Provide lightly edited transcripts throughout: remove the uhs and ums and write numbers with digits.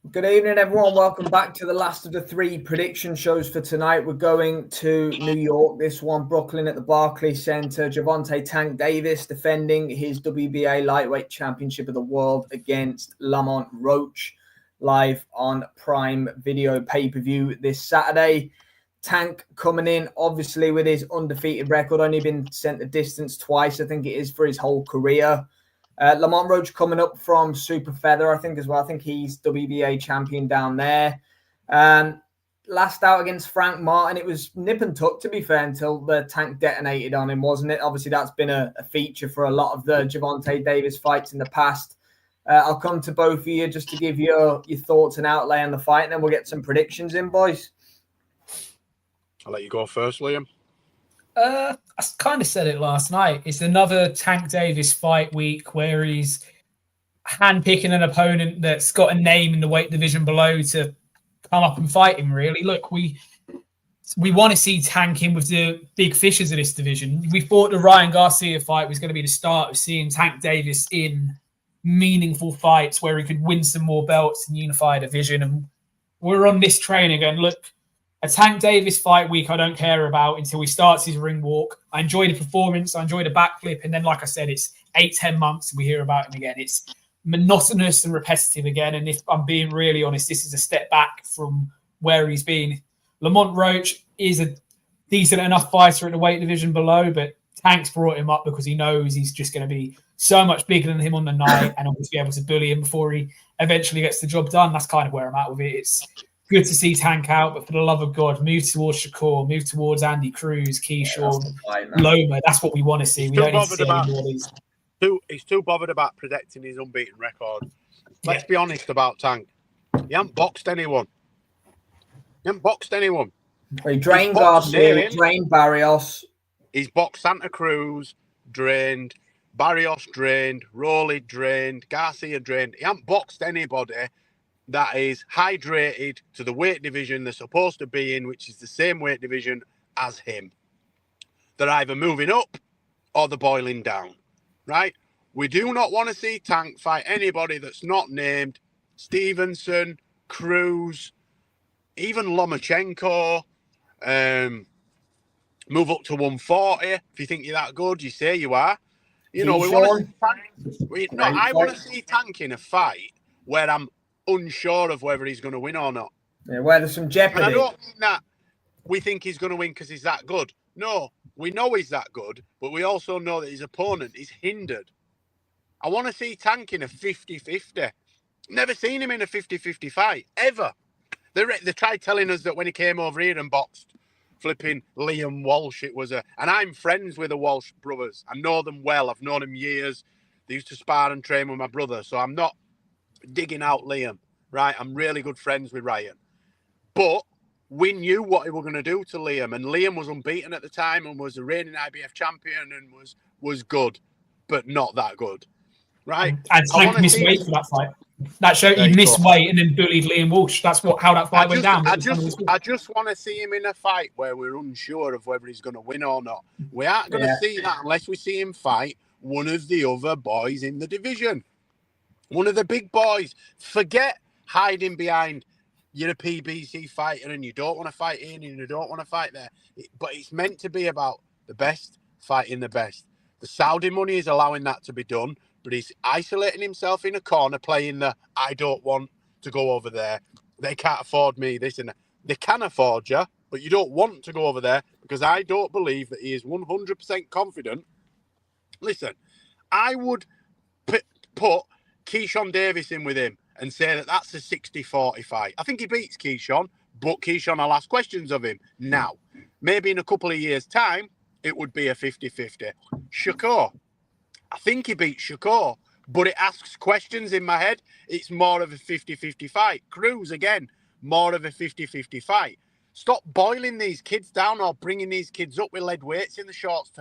Good evening, everyone. Welcome back to the last of the three prediction shows for tonight. We're going to New York. This one, Brooklyn at the Barclays Center. Gervonta "Tank" Davis defending his WBA Lightweight Championship of the World against Lamont Roach, live on Prime Video pay-per-view this Saturday. Tank coming in, obviously, with his undefeated record, only been sent the distance twice, I think it is, for his whole career. Lamont Roach coming up from Super Feather, I think, as well. I think he's WBA champion down there. Last out against Frank Martin, it was nip and tuck, to be fair, until the Tank detonated on him, wasn't it? Obviously, that's been a feature for a lot of the Gervonta Davis fights in the past. I'll come to both of you just to give your thoughts and outlay on the fight, and then we'll get some predictions in, boys. I'll let you go first, Liam. I kind of said it last night. It's another Tank Davis fight week where he's handpicking an opponent that's got a name in the weight division below to come up and fight him, really. Look, we want to see Tank in with the big fishes of this division. We thought the Ryan Garcia fight was going to be the start of seeing Tank Davis in meaningful fights where he could win some more belts and unify a division. And we're on this train again. Look, a Tank Davis fight week I don't care about until he starts his ring walk. I enjoy the performance. I enjoy the backflip. And then, like I said, it's 8-10 months and we hear about him again. It's monotonous and repetitive again. And if I'm being really honest, this is a step back from where he's been. Lamont Roach is a decent enough fighter in the weight division below, but Tank's brought him up because he knows he's just going to be so much bigger than him on the night and obviously be able to bully him before he eventually gets the job done. That's kind of where I'm at with it. It's good to see Tank out, but for the love of God, move towards Shakur, move towards Andy Cruz, Keyshawn, Loma. That's what we want to see. We don't need to see any more of these. He's too bothered about protecting his unbeaten record. Let's be honest about Tank. He hasn't boxed anyone. He drained Garcia, drained Barrios. He's boxed Santa Cruz, drained. Barrios drained. Rowley drained. Garcia drained. He hasn't boxed anybody that is hydrated to the weight division they're supposed to be in, which is the same weight division as him. They're either moving up or they're boiling down, right? We do not want to see Tank fight anybody that's not named Stevenson, Cruz, even Lomachenko. Move up to 140 if you think you're that good. You say you are. You know, we want to see Tank. I want to see Tank in a fight where I'm unsure of whether he's going to win or not. Yeah, where there's some jeopardy. And I don't mean that we think he's going to win because he's that good. No, we know he's that good, but we also know that his opponent is hindered. I want to see Tank in a 50-50. Never seen him in a 50-50 fight, ever. They tried telling us that when he came over here and boxed flipping Liam Walsh, it was and I'm friends with the Walsh brothers. I know them well. I've known them years. They used to spar and train with my brother, so I'm not digging out Liam, right? I'm really good friends with Ryan. But we knew what he was going to do to Liam, and Liam was unbeaten at the time and was a reigning IBF champion and was good, but not that good, right? And Tank missed weight for that fight. That showed he missed weight and then bullied Liam Walsh. That's how that fight went down. I just want to see him in a fight where we're unsure of whether he's going to win or not. We aren't going to see that unless we see him fight one of the other boys in the division. One of the big boys. Forget hiding behind you're a PBC fighter and you don't want to fight in and you don't want to fight there. But it's meant to be about the best fighting the best. The Saudi money is allowing that to be done, but he's isolating himself in a corner playing the I don't want to go over there. They can't afford me, this and that. They can afford you, but you don't want to go over there because I don't believe that he is 100% confident. Listen, I would put Keyshawn Davis in with him and say that that's a 60-40 fight. I think he beats Keyshawn, but Keyshawn will ask questions of him now. Maybe in a couple of years' time, it would be a 50-50. Shakur, I think he beats Shakur, but it asks questions in my head. It's more of a 50-50 fight. Cruz, again, more of a 50-50 fight. Stop boiling these kids down or bringing these kids up with lead weights in the shorts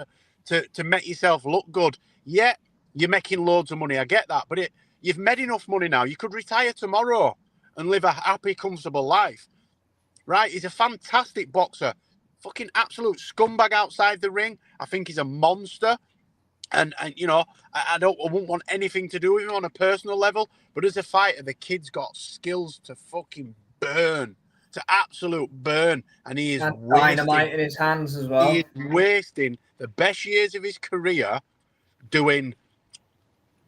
to make yourself look good. Yeah, you're making loads of money. I get that, but you've made enough money now. You could retire tomorrow and live a happy, comfortable life, right? He's a fantastic boxer. Fucking absolute scumbag outside the ring. I think he's a monster. And you know, I wouldn't want anything to do with him on a personal level, but as a fighter, the kid's got skills to fucking burn, to absolute burn, and he is dynamite in his hands as well. He is wasting the best years of his career doing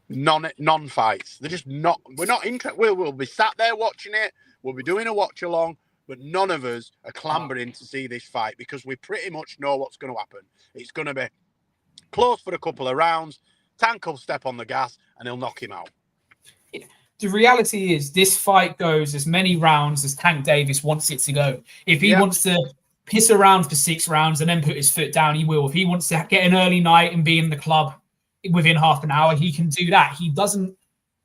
non-fights. They're just not. We're not interested. We'll be sat there watching it. We'll be doing a watch along, but none of us are clambering to see this fight because we pretty much know what's going to happen. It's going to be close for a couple of rounds. Tank will step on the gas and he'll knock him out. The reality is this fight goes as many rounds as Tank Davis wants it to go. If he wants to piss around for 6 rounds and then put his foot down, he will. If he wants to get an early night and be in the club within half an hour, he can do that. He doesn't,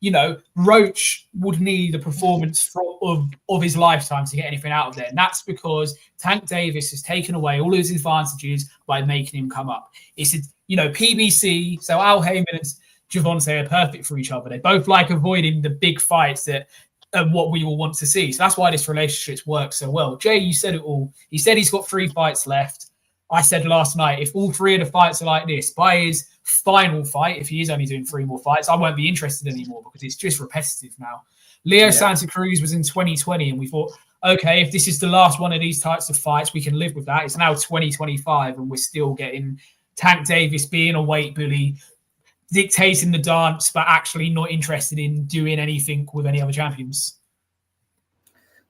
you know, Roach would need a performance of his lifetime to get anything out of there. And that's because Tank Davis has taken away all his advantages by making him come up. It's, you know, PBC, so Al Heyman and Gervonta are perfect for each other. They both like avoiding the big fights that are what we all want to see. So that's why this relationship works so well. Jay, you said it all. He said he's got 3 fights left. I said last night, if all 3 of the fights are like this, by his final fight, if he is only doing 3 more fights, I won't be interested anymore because it's just repetitive now. Leo Santa Cruz was in 2020 and we thought, okay, if this is the last one of these types of fights, we can live with that. It's now 2025 and we're still getting Tank Davis being a weight bully, dictating the dance, but actually not interested in doing anything with any other champions.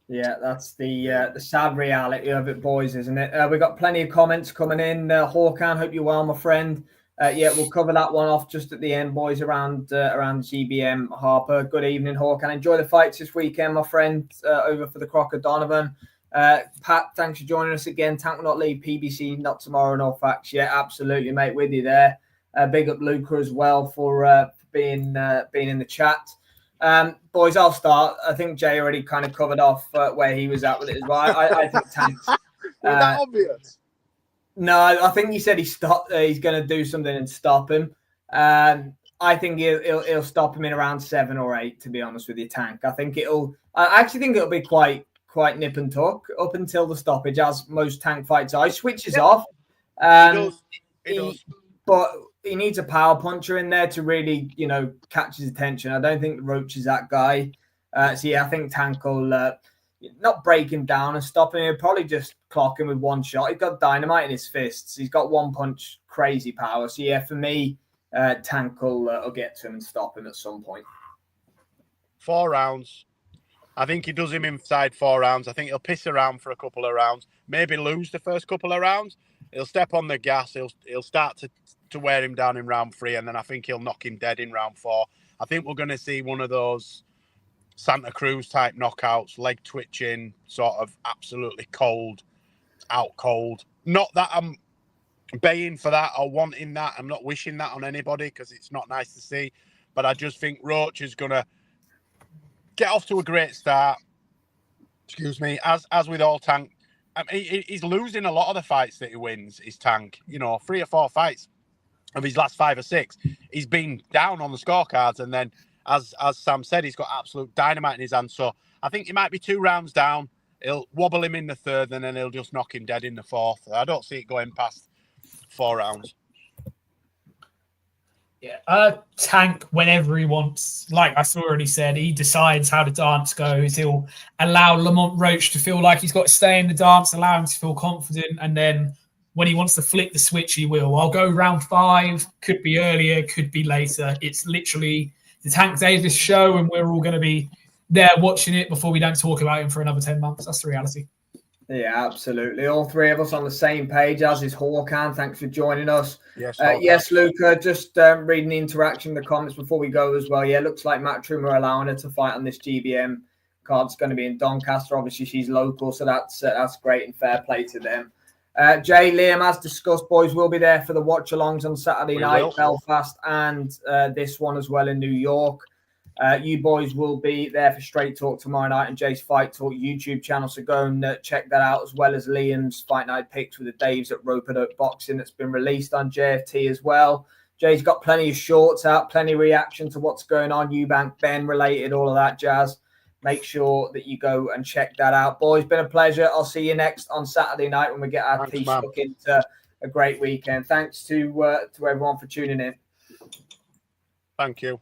Yeah, that's the sad reality of it, boys, isn't it? We've got plenty of comments coming in. Hawkan, hope you're well, my friend. We'll cover that one off just at the end, boys, around GBM. Harper, good evening, Hawkan. Enjoy the fights this weekend, my friend, over for the Crocker Donovan. Pat, thanks for joining us again. Tank will not leave PBC, not tomorrow, no facts. Yeah, absolutely, mate, with you there. Big up Luca as well for being in the chat. Boys, I'll start. I think Jay already kind of covered off where he was at with it as well. I think Tank's... Was that obvious? No, I think he said he's going to do something and stop him. I think he'll stop him in around 7 or 8, to be honest with you, Tank. I actually think it'll be quite nip and tuck up until the stoppage, as most Tank fights are. He switches off. He does. But he needs a power puncher in there to really, you know, catch his attention. I don't think Roach is that guy. I think Tank will not break him down and stop him. He'll probably just clock him with one shot. He's got dynamite in his fists. He's got one punch, crazy power. So, yeah, for me, Tank will get to him and stop him at some point. 4 rounds. I think he does him inside 4 rounds. I think he'll piss around for a couple of rounds, maybe lose the first couple of rounds. He'll step on the gas. He'll start to wear him down in round 3, and then I think he'll knock him dead in round 4. I think we're going to see one of those Santa Cruz type knockouts, leg twitching, sort of absolutely out cold. Not that I'm baying for that or wanting that. I'm not wishing that on anybody because it's not nice to see. But I just think Roach is going to get off to a great start. Excuse me. As with all Tank, I mean, he's losing a lot of the fights that he wins, his Tank. You know, 3 or 4 fights of his last 5 or 6, he's been down on the scorecards. And then, as Sam said, he's got absolute dynamite in his hands. So I think he might be 2 rounds down. He'll wobble him in the 3rd, and then he'll just knock him dead in the 4th. I don't see it going past 4 rounds. Yeah, Tank, whenever he wants, like I already said, he decides how the dance goes. He'll allow Lamont Roach to feel like he's got to stay in the dance, allow him to feel confident, and then when he wants to flick the switch, he will. I'll go round 5, could be earlier, could be later. It's literally the Tank Davis show, and we're all going to be there watching it before we don't talk about him for another 10 months. That's the reality. Yeah, absolutely. All 3 of us on the same page, as is Hawkan. Thanks for joining us. Yes, Luca, just reading the interaction in the comments before we go as well. Yeah, looks like Matchroom are allowing her to fight on this GBM card. It's going to be in Doncaster. Obviously, she's local, so that's great and fair play to them. Jay, Liam, as discussed, boys, will be there for the watch-alongs on Saturday night, Belfast, and this one as well in New York. You boys will be there for Straight Talk tomorrow night and Jay's Fight Talk YouTube channel, so go and check that out, as well as Liam's Fight Night picks with the Daves at Rope-a-Dope Boxing that's been released on JFT as well. Jay's got plenty of shorts out, plenty of reaction to what's going on, Eubank, Ben related, all of that jazz. Make sure that you go and check that out. Boys, been a pleasure. I'll see you next on Saturday night when we get our teeth stuck into a great weekend. Thanks to everyone for tuning in. Thank you.